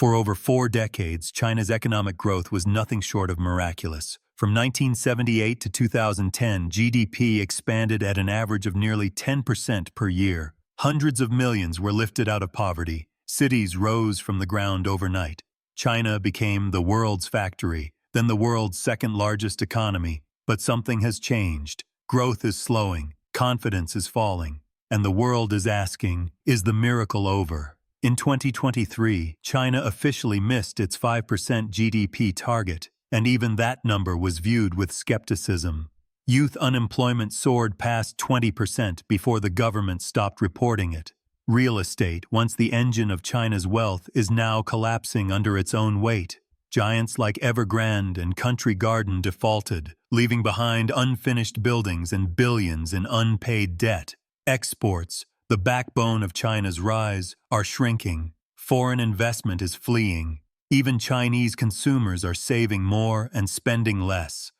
For over 4 decades, China's economic growth was nothing short of miraculous. From 1978 to 2010, GDP expanded at an average of nearly 10% per year. Hundreds of millions were lifted out of poverty. Cities rose from the ground overnight. China became the world's factory, then the world's second-largest economy. But something has changed. Growth is slowing, confidence is falling, and the world is asking, is the miracle over? In 2023, China officially missed its 5% GDP target, and even that number was viewed with skepticism. Youth unemployment soared past 20% before the government stopped reporting it. Real estate, once the engine of China's wealth, is now collapsing under its own weight. Giants like Evergrande and Country Garden defaulted, leaving behind unfinished buildings and billions in unpaid debt. Exports, the backbone of China's rise, are shrinking. Foreign investment is fleeing. Even Chinese consumers are saving more and spending less.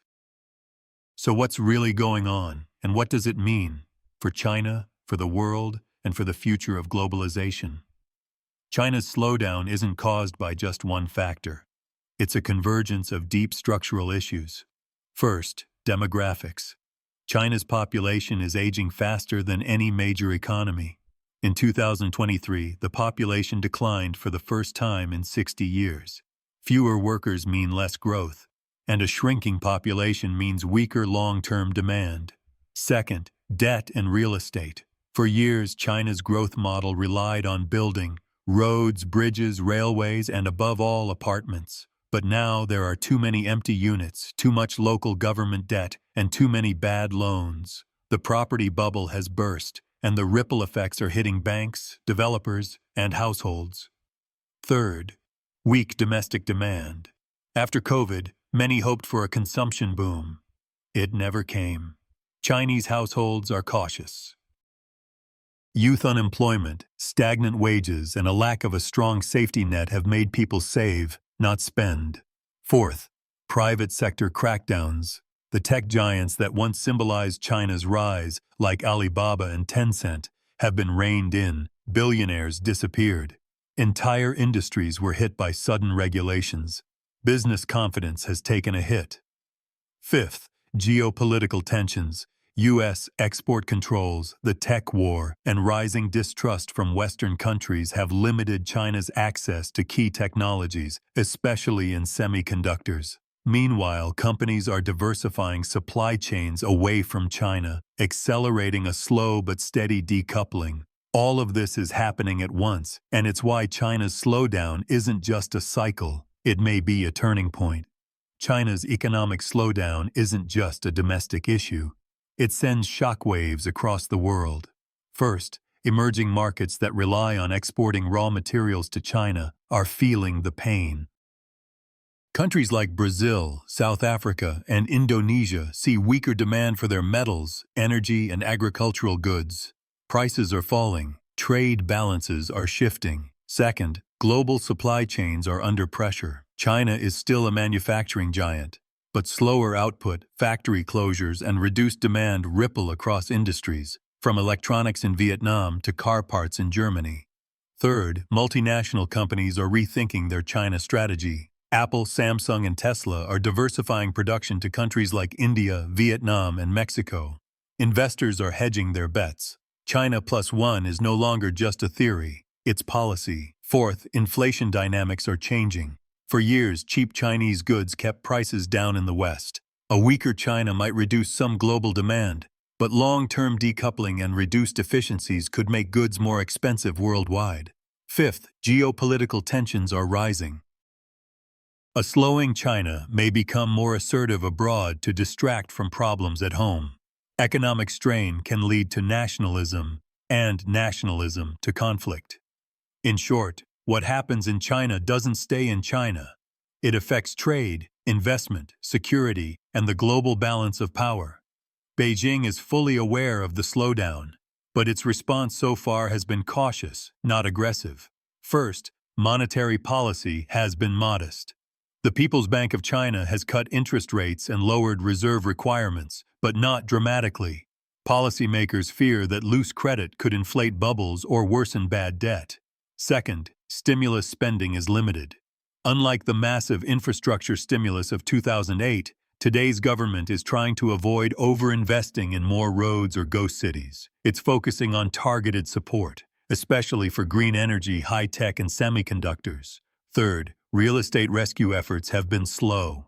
So what's really going on, and what does it mean for China, for the world, and for the future of globalization? China's slowdown isn't caused by just one factor. It's a convergence of deep structural issues. First, demographics. China's population is aging faster than any major economy. In 2023, the population declined for the first time in 60 years. Fewer workers mean less growth, and a shrinking population means weaker long-term demand. Second, debt and real estate. For years, China's growth model relied on building roads, bridges, railways, and above all, apartments. But now there are too many empty units, too much local government debt, and too many bad loans. The property bubble has burst, and the ripple effects are hitting banks, developers, and households. Third, weak domestic demand. After COVID, many hoped for a consumption boom. It never came. Chinese households are cautious. Youth unemployment, stagnant wages, and a lack of a strong safety net have made people save, not spend. Fourth, private sector crackdowns. The tech giants that once symbolized China's rise, like Alibaba and Tencent, have been reined in. Billionaires disappeared. Entire industries were hit by sudden regulations. Business confidence has taken a hit. Fifth, geopolitical tensions. U.S. export controls, the tech war, and rising distrust from Western countries have limited China's access to key technologies, especially in semiconductors. Meanwhile, companies are diversifying supply chains away from China, accelerating a slow but steady decoupling. All of this is happening at once, and it's why China's slowdown isn't just a cycle, it may be a turning point. China's economic slowdown isn't just a domestic issue. It sends shockwaves across the world. First, emerging markets that rely on exporting raw materials to China are feeling the pain. Countries like Brazil, South Africa, and Indonesia see weaker demand for their metals, energy, and agricultural goods. Prices are falling. Trade balances are shifting. Second, global supply chains are under pressure. China is still a manufacturing giant, but slower output, factory closures, and reduced demand ripple across industries, from electronics in Vietnam to car parts in Germany. Third, multinational companies are rethinking their China strategy. Apple, Samsung, and Tesla are diversifying production to countries like India, Vietnam, and Mexico. Investors are hedging their bets. China plus one is no longer just a theory, it's policy. Fourth, inflation dynamics are changing. For years, cheap Chinese goods kept prices down in the West. A weaker China might reduce some global demand, but long-term decoupling and reduced efficiencies could make goods more expensive worldwide. Fifth, geopolitical tensions are rising. A slowing China may become more assertive abroad to distract from problems at home. Economic strain can lead to nationalism, and nationalism to conflict. In short, what happens in China doesn't stay in China. It affects trade, investment, security, and the global balance of power. Beijing is fully aware of the slowdown, but its response so far has been cautious, not aggressive. First, monetary policy has been modest. The People's Bank of China has cut interest rates and lowered reserve requirements, but not dramatically. Policymakers fear that loose credit could inflate bubbles or worsen bad debt. Second, Stimulus spending is limited. Unlike the massive infrastructure stimulus of 2008, today's government is trying to avoid overinvesting in more roads or ghost cities. It's focusing on targeted support, especially for green energy, high-tech, and semiconductors. Third, real estate rescue efforts have been slow.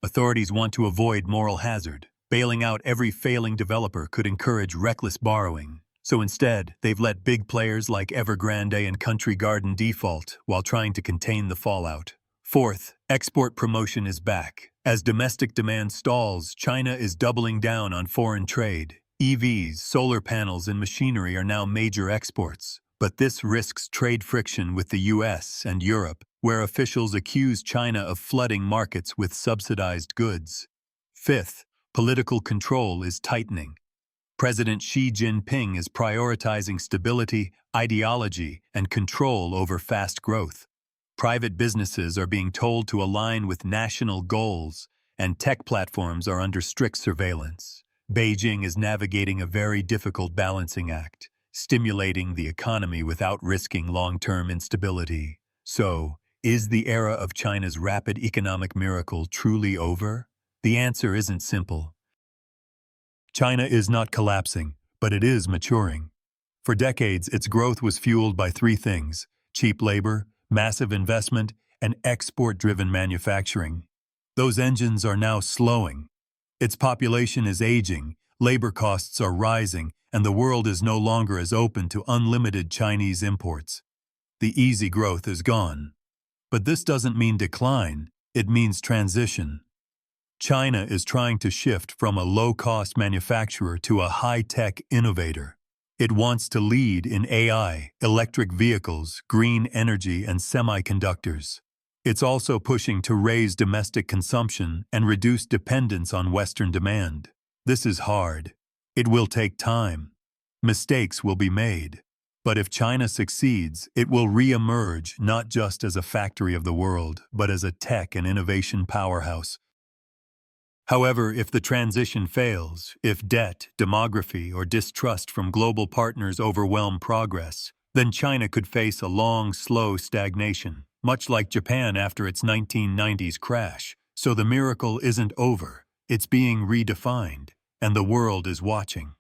Authorities want to avoid moral hazard. Bailing out every failing developer could encourage reckless borrowing. So instead, they've let big players like Evergrande and Country Garden default while trying to contain the fallout. Fourth, export promotion is back. As domestic demand stalls, China is doubling down on foreign trade. EVs, solar panels, and machinery are now major exports. But this risks trade friction with the US and Europe, where officials accuse China of flooding markets with subsidized goods. Fifth, political control is tightening. President Xi Jinping is prioritizing stability, ideology, and control over fast growth. Private businesses are being told to align with national goals, and tech platforms are under strict surveillance. Beijing is navigating a very difficult balancing act, stimulating the economy without risking long-term instability. So, is the era of China's rapid economic miracle truly over? The answer isn't simple. China is not collapsing, but it is maturing. For decades, its growth was fueled by three things: cheap labor, massive investment, and export-driven manufacturing. Those engines are now slowing. Its population is aging, labor costs are rising, and the world is no longer as open to unlimited Chinese imports. The easy growth is gone. But this doesn't mean decline, it means transition. China is trying to shift from a low-cost manufacturer to a high-tech innovator. It wants to lead in AI, electric vehicles, green energy, and semiconductors. It's also pushing to raise domestic consumption and reduce dependence on Western demand. This is hard. It will take time. Mistakes will be made. But if China succeeds, it will re-emerge not just as a factory of the world, but as a tech and innovation powerhouse. However, if the transition fails, if debt, demography, or distrust from global partners overwhelm progress, then China could face a long, slow stagnation, much like Japan after its 1990s crash. So the miracle isn't over, it's being redefined, and the world is watching.